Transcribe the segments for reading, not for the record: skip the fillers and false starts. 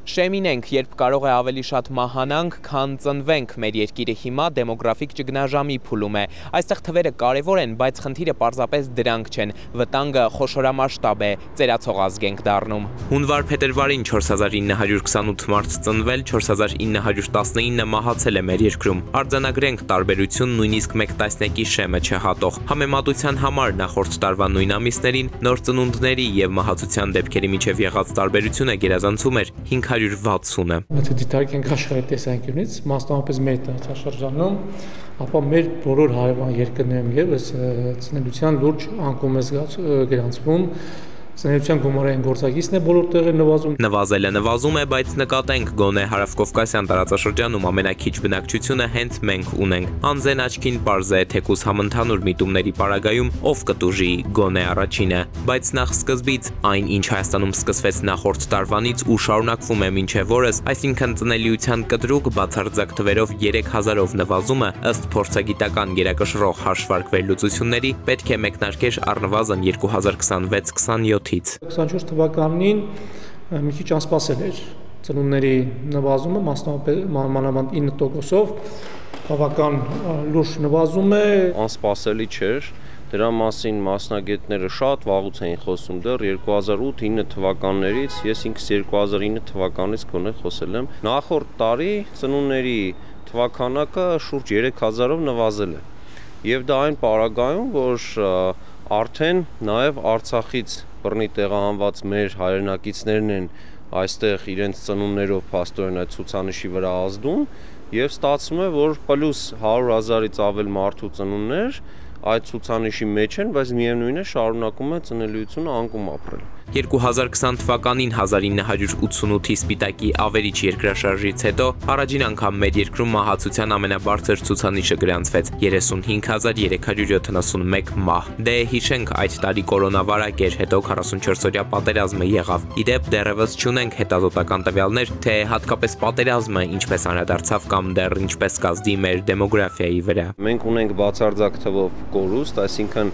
Շեմինենք, երբ կարող է ավելի շատ մահանանք, քան ծնվենք, մեր երկիրը հիմա դեմոգրաֆիկ ճգնաժամի փուլում է։ Այստեղ թվերը կարևոր են, բայց խնդիրը պարզապես դրանք չեն։ Վտանգը խոշորամասշտաբ է, ծերացող ազգ ենք դառնում։ Հունվար-փետրվարին 4928 մարդ ծնվել, 4919 մահացել է մեր երկրում։ Արձանագրենք տարբերություն նույնիսկ մեկ տասնյակի շեմը չհատող։ Համեմատության համար նախորդ տարվա նույն ամիսներին նոր ծնունդների եւ մահացության դեպքերի միջև եղած տարբերությունը գերազանցում էր 560-ը։ Եթե դիտարկենք աշխարհի տեսանկյունից, մասնավորապես մեր տարածաշրջանում, ապա մեր բոլոր հարևան երկրներում եւս ծնելիության լուրջ անկում է գրանցվում։ Ծնելիության գումարային գործակիցն է բոլոր տեղերում նվազում։ Նվազելը նվազում է, բայց նկատենք գոնե հարավկովկասյան տարածաշրջանում ամենաքիչ բնակչությունը հենց մենք ունենք։ Անզեն աչքին պարզ է, թեկուզ համընդհանուր միտումների պարագայում ով կտուժի գոնե առաջինը, բայց նախ սկզբից այն, ինչ Հայաստանում սկսվեց նախորդ տարվանից ու շարունակվում է մինչև օրս, այսինքն ծնելիության կտրուկ բացարձակ թվերով 3000-ով նվազումը ըստ փորձագիտական գերակշռող հաշվարկ վերլուծությունների պետք է մեկնարկեր առնվազն 2026-27 24 թվականին մի քիչ անսպասել էր ծնունդների նվազումը, մանավանդ 9%-ով, բավական լուրջ նվազում է։ Անսպասելի չէր, դրա մասին մասնագետները շատ վաղուց էին խոսում, դեռ 2008-9 թվականներից, ես ինքս 2009 թվականից գոնե խոսել եմ։ Նախորդ տարի ծնունդների թվականակը շուրջ 3000-ով նվազել է։ Եվ դա այն պարագայում, որ արդեն նաև Արցախից բռնի տեղահանված մեր հայրենակիցներն են այստեղ իրենց ծնունդներով փաստորեն այդ ցուցանիշի վրա ազդում եւ ստացվում է, որ պլյուս 100,000-ից ավել մարդու ծնունդներ այդ ցուցանիշի մեջ են, բայց միևնույն է շարունակում է ծնելիությունը անկում ապրել։ 2020 թվականին 1988-ի Սպիտակի ավերիչ երկրաշարժից հետո առաջին անգամ մեր երկրում մահացության ամենաբարձր ցուցանիշը գրանցվեց 35371 մահ։ Դե հիշենք այդ տարի կորոնավարակ էր, հետո 44-օրյա պատերազմը եղավ։ Իդեպ դեռևս չունենք հետազոտական տվյալներ, թե հատկապես պատերազմը ինչպես անդրադարձավ կամ դեռ ինչպես կազդի մեր դեմոգրաֆիայի վրա։ Մենք ունենք բացարձակ թվով կորուստ, այսինքն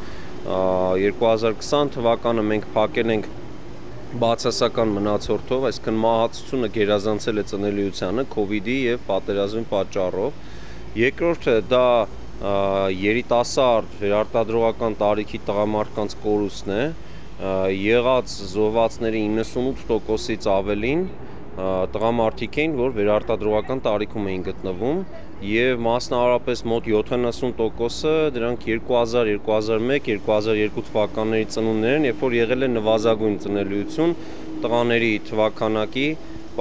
2020 թվականը մենք փակել ենք բացասական մնացորդով, այսինքն մահացությունը գերազանցել է ծնելիությանը COVID-ի եւ պատերազմի պատճառով։ Երկրորդը դա երիտասարդ վերարտադրողական տարիքի տղամարդկանց կորուստն է, եղած զոհվածների 98%-ից ավելին տղամարդիկ էին, որ վերարտադրողական տարիքում էին գտնվում եւ մասնավորապես մոտ 70%-ը դրանք 2000, 2001, 2002 թվականների ծնունդներ են, երբ որ եղել է նվազագույն ծնելիություն տղաների թվականակի,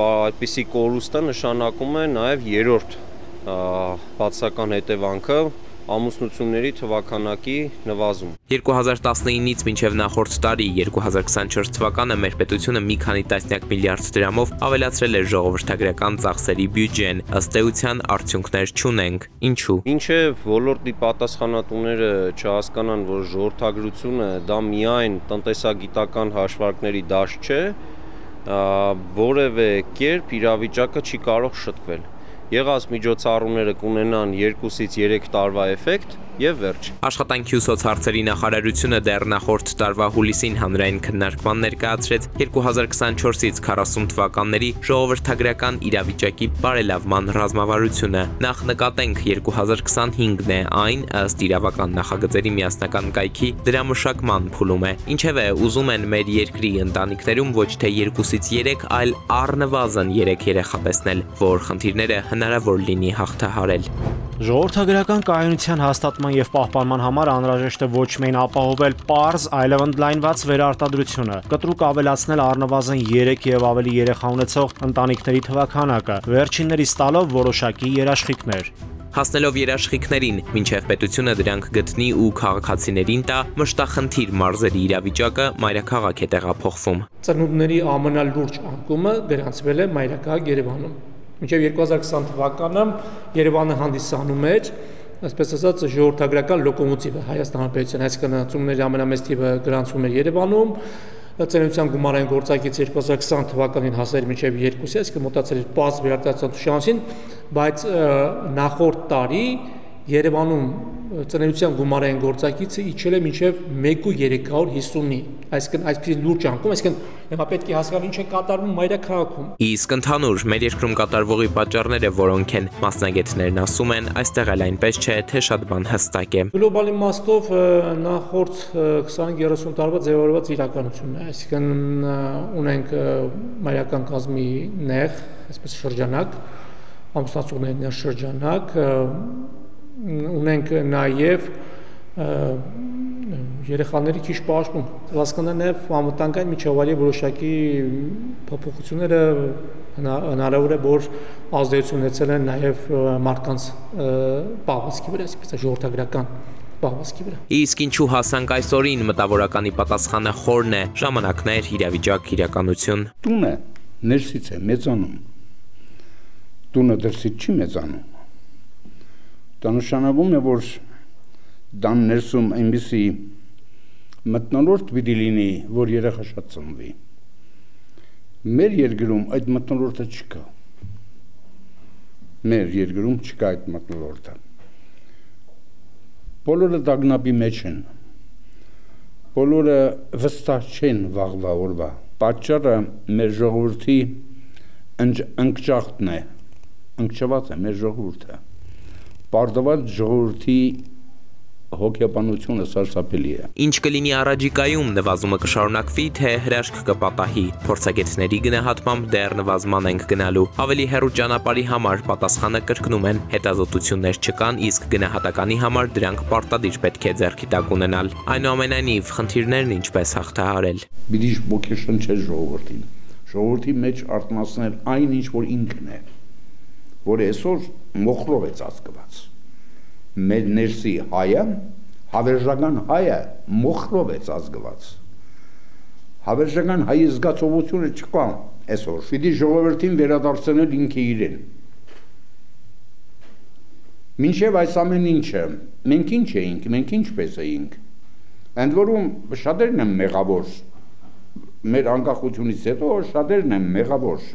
այդպիսի կորուստը նշանակում է նաեւ երրորդ բացասական հետևանքը ամուսնությունների թվականակի նվազում։ 2019-ից մինչև նախորդ տարի 2024 թվականը մեր պետությունը մի քանի տասնյակ միլիարդ դրամով ավելացրել է ժողովրդագրական ծախսերի բյուջեն, ըստ էության արդյունքներ չունենք։ Ինչու՞։ Ինչեւ ոլորտի պատասխանատուները չհասկանան, որ ժողովրդագրությունը դա միայն տնտեսագիտական հաշվարկների դաշտ չէ, որևէ կերպ իրավիճակը չի կարող շտկվել։ Եղած միջոցառումները կունենան 2-ից 3 տարվա էֆեկտ եւ վերջ։ Աշխատանքի ու սոցհարցերի նախարարությունը դեռ նախորդ տարվա հուլիսին հանրային քննարկման ներկայացրեց 2024-ից 40 թվականների ժողովրդագրական իրավիճակի բարելավման ռազմավարությունը։ Նախ նկատենք 2025-ն է այն, ըստ իրավական նախագծերի միասնական կայքի դրա մշակման փուլում է։ Ինչևէ, ուզում են մեր երկրի ընտանիքներում ոչ թե 2-ից 3, այլ առնվազն 3 երեխա տեսնել, որ խնդիրները հնարավոր լինի հաղթահարել։ Ժողովրդագրական կայունության հաստատման եւ պահպանման համար անհրաժեշտ է ոչ միայն ապահովել պարզ, այլև ընդլայնված վերարտադրությունը, կտրուկ ավելացնել առնվազն 3 եւ ավելի երեխա ունեցող ընտանիքների թվաքանակը, վերջիններից տալով որոշակի երաշխիքներ։ Հասնելով երաշխիքներին, մինչև պետությունը դրանք գտնի ու քաղաքացիներին տա, մշտախնդիր մարզերի իրավիճակը մայրաքաղաք է տեղափոխվում։ Ծնունդների ամենալուրջ անկումը գրանցվել է մայրաքաղաք Երևանում։ Մինչև 2020 թվականը Երևանը հանդիսանում էր, այսպես ասած, ժողովրդագրական լոկոմոտիվը Հայաստան Հանրապետության, այսինքն ծնունդների ամենամեծ թիվը գրանցվում էր Երևանում, ծնելիության գումարային գործակից 2020 թվականին հասել մինչև 2-ը, այսինքն մոտացել էր պարզ վերարտադրության թշնամասին, բայց նախորդ տարի Երևանում ծնելիության գումարային գործակիցը իջել է մինչև 1.350-ի, այսինքն այսպես լուրջ անկում, այսինքն հիմա պետք է հասկանալ ինչ է կատարվում մայրաքաղաքում։ Իսկ ընդհանուր մեր երկրում կատարվողի պատճառները որոնք են, մասնագետներն ասում են, այստեղ էլ այնպես չէ, թե շատ բան հստակ է։ Գլոբալ իմաստով նախորդ 20-30 տարվա ձևավորված իրականությունն է, այսինքն ունենք մայրական կազմի նեղ, այսպես շրջանակ, ամուսնացողների նեղ շրջանակ, ունենք նաև երեխաների քիչ պաշտպան, հասկանալ նաև անվտանգային միջավայրի որոշակի փոփոխությունները հնարավոր է որ ազդեցություն ունեցել են նաև մարդկանց պահվածքի վրա, այսպես ժողովրդագրական պահվածքի վրա։ Իսկ ինչու հասանք այսօրին մտավորականի պատասխանը խորն է, ժամանակներ, իրավիճակ, իրականություն։ Տունը ներսից է մեծանում, տունը դրսից չի մեծանում։ Դա նշանակում է, որ դան ներսում այնպիսի մթնոլորտ պիտի լինի, որ երեխա շատ ծնվի։ Մեր երկրում այդ մթնոլորտը չկա։ Մեր երկրում չկա այդ մթնոլորտը։ Բոլորը դագնապի մեջ են։ Բոլորը վստահ չեն վաղվա օրվա։ Պատճառը մեր ժողովրդի ընկճախտն է։ Ընկճված է մեր ժողովուրդը։ Պարտված ժողովրդի հոգեբանությունը սարսափելի է։ Ինչ կլինի առաջիկայում, նվազումը կշարունակվի, թե հրաշք կպատահի։ Փորձագետների գնահատմամբ դեռ նվազման ենք գնալու։ Ավելի հեռու ճանապարհի համար պատասխանը կրկնում են, հետազոտություններ չկան, իսկ գնահատականի համար դրանք պարտադիր պետք է ձեռքի տակ ունենալ։ Այնուամենայնիվ, խնդիրներն ինչպես հաղթահարել։ Պիտի ոգեշնչել ժողովրդին։ Ժողովրդի մեջ արտնասնել այն ինչ որ ինքն է, որ այսօր մոխրով է ծածկված։ Մեր ներսի հայը, հավերժական հայը մոխրով է ծածկված։ Հավերժական հայի զգացողությունը չկա այսօր։ Պիտի ժողովրդին վերադարձնել ինքը իրեն։ Մինչև այս ամեն ինչը, մենք ինչ էինք, մենք ինչպես էինք։ Ընդ որում շատերն են մեղավոր։ Մեր անկախությունից հետո շատերն են մեղավոր։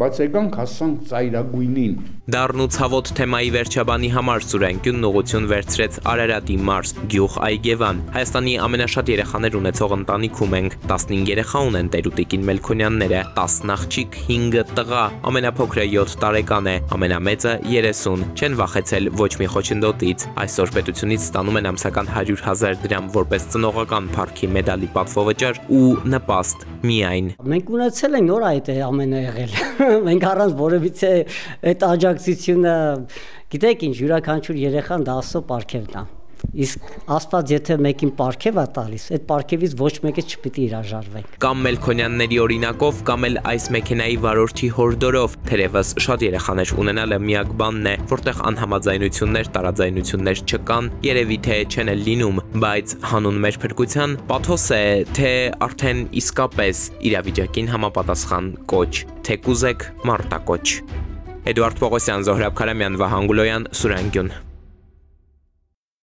Բայց եկանք հասանք ծայրագույնին։ Դառն ու ցավոտ թեմայի վերջաբանի համար Սուրենկյունն ուղղություն վերցրեց Արարատի մարզ, գյուղ Այգևան։ Հայաստանի ամենաշատ երեխաներ ունեցող ընտանիքում ենք։ 15 երեխա ունեն Տեր-Ուտիկին Մելքոնյանները, 10 աղջիկ, 5 տղա, ամենափոքրը 7 տարեկան է, ամենամեծը 30։ Չեն վախեցել ոչ մի խոչընդոտից։ Այսօր պետությունից ստանում են ամսական 100,000 դրամ որպես ծնողական փառքի մեդալի պատվովճար ու նպաստ միայն։ Մենք ունեցել ենք նոր այդ ամենը եղել։ Մենք առանց որևիցե այդ աջակցությունը, գիտեք ինչ, յուրաքանչյուր երեխան դա Աստծո պարգևն է։ Իսկ Աստված եթե մեկին պարգև է տալիս, այդ պարգևից ոչ մեկը չպիտի հրաժարվենք։ Կամ Մելքոնյանների օրինակով, կամ էլ այս մեքենայի վարորդի հորդորով, թերևս շատ երեխաներ ունենալը միակ բանն է, որտեղ անհամաձայնություններ, տարաձայնություններ չկան, երևի թե չեն էլ լինում, բայց հանուն մեր փրկության պաթոս է, թե արդեն իսկապես իրավիճակին համապատասխան կոչ, թե կուզեք մարտակոչ։ Էդուարդ Պողոսյան, Զոհրաբ Քարամյան, Վահան Գուլոյան, Սուրենկյուն։